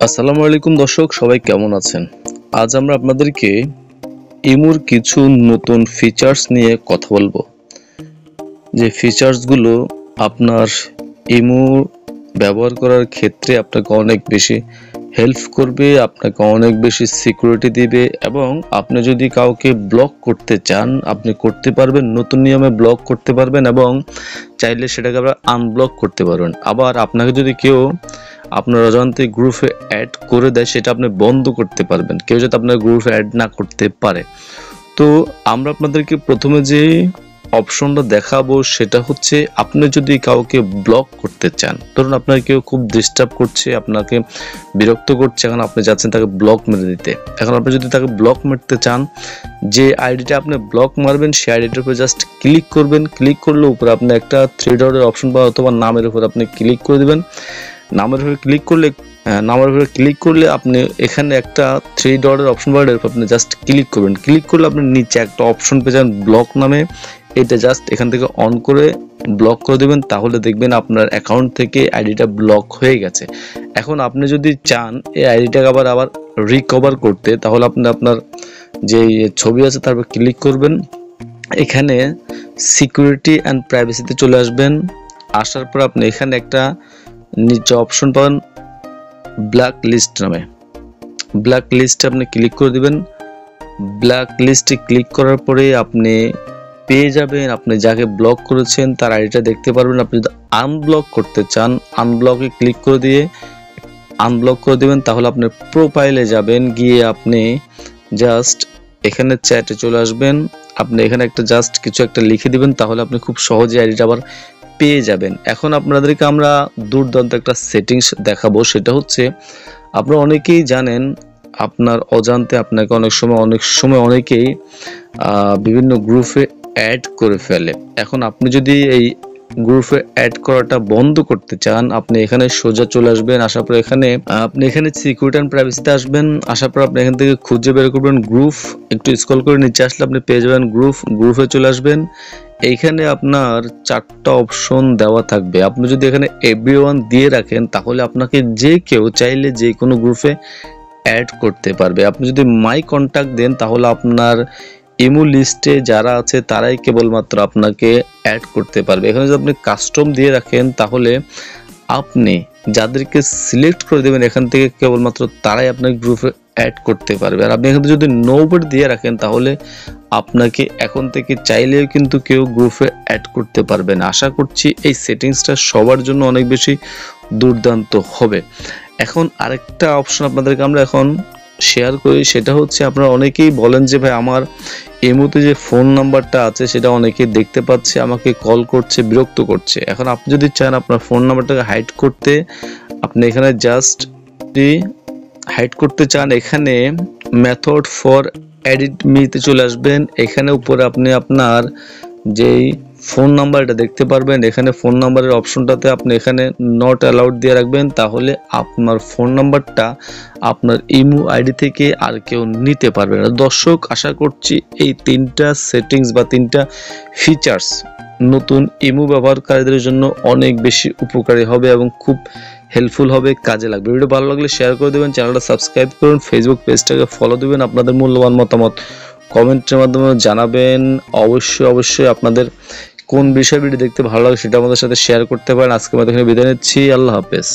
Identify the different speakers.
Speaker 1: আসসালামু আলাইকুম দর্শক, সবাই কেমন আছেন? আজ আমরা আপনাদেরকে ইমুর কিছু নতুন ফিচার্স নিয়ে কথা বলবো। যে ফিচার্সগুলো আপনার ইমু ব্যবহার করার ক্ষেত্রে আপনাকে অনেক বেশি হেল্প করবে, আপনাকে অনেক বেশি সিকিউরিটি দিবে এবং আপনি যদি কাউকে ব্লক করতে চান আপনি করতে পারবেন, নতুন নিয়মে ব্লক করতে পারবেন এবং চাইলে সেটাকে আবার আনব্লক করতে পারবেন। আবার আপনাকে যদি কেউ আপনার অজান্তে গ্রুপে অ্যাড করে দেয় সেটা আপনি বন্ধ করতে পারবেন, কেউ যাতে আপনার গ্রুপে অ্যাড না করতে পারে। তো আমরা আপনাদেরকে প্রথমে যে অপশনটা দেখাবো সেটা হচ্ছে, আপনি যদি কাউকে ব্লক করতে চান, ধরুন আপনার কেউ খুব ডিস্টার্ব করছে, আপনাকে বিরক্ত করছে, এখন আপনি চাচ্ছেন তাকে ব্লক মেরে দিতে। এখন আপনি যদি তাকে ব্লক মারতে চান, যে আইডিটা আপনি ব্লক মারবেন সেই আইডিটার উপর জাস্ট ক্লিক করবেন। ক্লিক করলে উপরে আপনি একটা 3 ডটের অপশন পাবেন, অথবা নামের উপর আপনি ক্লিক করে দিবেন। নামের উপরে ক্লিক করলে আপনি এখানে একটা 3 ডটের অপশন পাবেন, এর উপর আপনি জাস্ট ক্লিক করবেন। ক্লিক করলে আপনি নিচে একটা অপশন পেয়ে যাবেন ব্লক নামে, এটা জাস্ট এখান থেকে অন করে ব্লক করে দেবেন, তাহলে দেখবেন আপনার অ্যাকাউন্ট থেকে আইডিটা ব্লক হয়ে গেছে। এখন আপনি যদি চান এই আইডিটাকে আবার রিকভার করতে, তাহলে আপনি আপনার যে ছবি আছে তারপর ক্লিক করবেন, এখানে সিকিউরিটি অ্যান্ড প্রাইভেসিতে চলে আসবেন। আসার পর আপনি এখানে একটা নিচে অপশন পাবেন ব্ল্যাক লিস্ট নামে, ব্ল্যাক লিস্টে আপনি ক্লিক করে দিবেন। ব্ল্যাক লিস্টে ক্লিক করার পরে আপনি পেয়ে যাবেন আপনি যাকে ব্লক করেছেন তার আইডিটা দেখতে পারবেন। আপনি যদি আনব্লক করতে চান, আনব্লকে ক্লিক করে দিয়ে আনব্লক করে দিবেন, তাহলে আপনি প্রোফাইলে যাবেন, গিয়ে আপনি জাস্ট এখানে চ্যাটে চলে আসবেন। আপনি এখানে একটা জাস্ট কিছু একটা লিখে দিবেন, তাহলে আপনি খুব সহজে আইডিটা আবার পেয়ে যাবেন। এখন আপনাদেরকে আমরা দুর্দান্ত একটা সেটিংস দেখাবো, সেটা হচ্ছে, আপনারা অনেকেই জানেন আপনার অজান্তে আপনাকে অনেক সময় অনেকেই বিভিন্ন গ্রুপে অ্যাড করে ফেলে। এখন আপনি যদি এই গ্রুপে অ্যাড করাটা বন্ধ করতে চান, আপনি এখানে সোজা চলে আসবেন। আসার পর আপনি এখানে সিকিউরিটি অ্যান্ড প্রাইভেসিতে আসবেন। আসার পর আপনি এখান থেকে খুঁজে বের করবেন গ্রুপ, একটু স্ক্রল করে নিচে আসলে আপনি পেয়ে যাবেন গ্রুপে চলে আসবেন। এইখানে আপনার 4টা অপশন দেওয়া থাকবে। আপনি যদি এখানে এভরিওয়ান দিয়ে রাখেন, তাহলে আপনাকে যে কেউ চাইলে যে কোনো গ্রুপে অ্যাড করতে পারবে। আপনি যদি মাই কন্টাক্ট দেন, তাহলে আপনার ইমো লিস্টে যারা আছে তারাই কেবলমাত্র আপনাকে অ্যাড করতে পারবে। এখানে যদি আপনি কাস্টম দিয়ে রাখেন, তাহলে আপনি যাদেরকে সিলেক্ট করে দেবেন এখান থেকে কেবলমাত্র তারাই আপনার গ্রুপে অ্যাড করতে পারবে। আর আপনি এখান থেকে যদি নোবডি দিয়ে রাখেন, তাহলে আপনাকে এখন থেকে চাইলেও কিন্তু কেউ গ্রুপে অ্যাড করতে পারবে না। আশা করছি এই সেটিংসটা সবার জন্য অনেক বেশি দুর্দান্ত হবে। এখন আরেকটা অপশন আপনাদেরকে আমরা এখন শেয়ার করি, সেটা হচ্ছে, আপনারা অনেকেই বলেন যে ভাই আমার এই মুহূর্তে যে ফোন নাম্বারটা আছে সেটা অনেকেই দেখতে পাচ্ছে, আমাকে কল করছে, বিরক্ত করছে। এখন আপনি যদি চান আপনার ফোন নাম্বারটাকে হাইড করতে, আপনি এখানে জাস্ট হাইড করতে চান, এখানে মেথড ফর এডিট মিতে চলে আসবেন। এখানে উপরে আপনি আপনার যেই ফোন নাম্বারটা দেখতে পারবেন, এখানে ফোন নাম্বারের অপশনটাতে আপনি এখানে নট অ্যালাউড দিয়ে রাখবেন, তাহলে আপনার ফোন নাম্বারটা আপনার ইমো আইডি থেকে আর কেউ নিতে পারবে না। দর্শক, আশা করছি এই 3টা সেটিংস বা 3টা ফিচার্স নতুন ইমো ব্যবহারকারীদের জন্য অনেক বেশি উপকারী হবে এবং খুব হেল্পফুল হবে, কাজে লাগবে। ভিডিও ভালো লাগলে শেয়ার করে দেবেন, চ্যানেলটা সাবস্ক্রাইব করুন, ফেসবুক পেজটাকে ফলো দিবেন, আপনাদের মূল্যবান মতামত কমেন্টের মাধ্যমে জানাবেন। অবশ্যই আপনাদের কোন বিষয় ভিডিও দেখতে ভালো লাগে সেটা আমাদের সাথে শেয়ার করতে পারেন। আজকে আমরা এখানে বিদায় নিচ্ছি, আল্লাহ হাফেজ।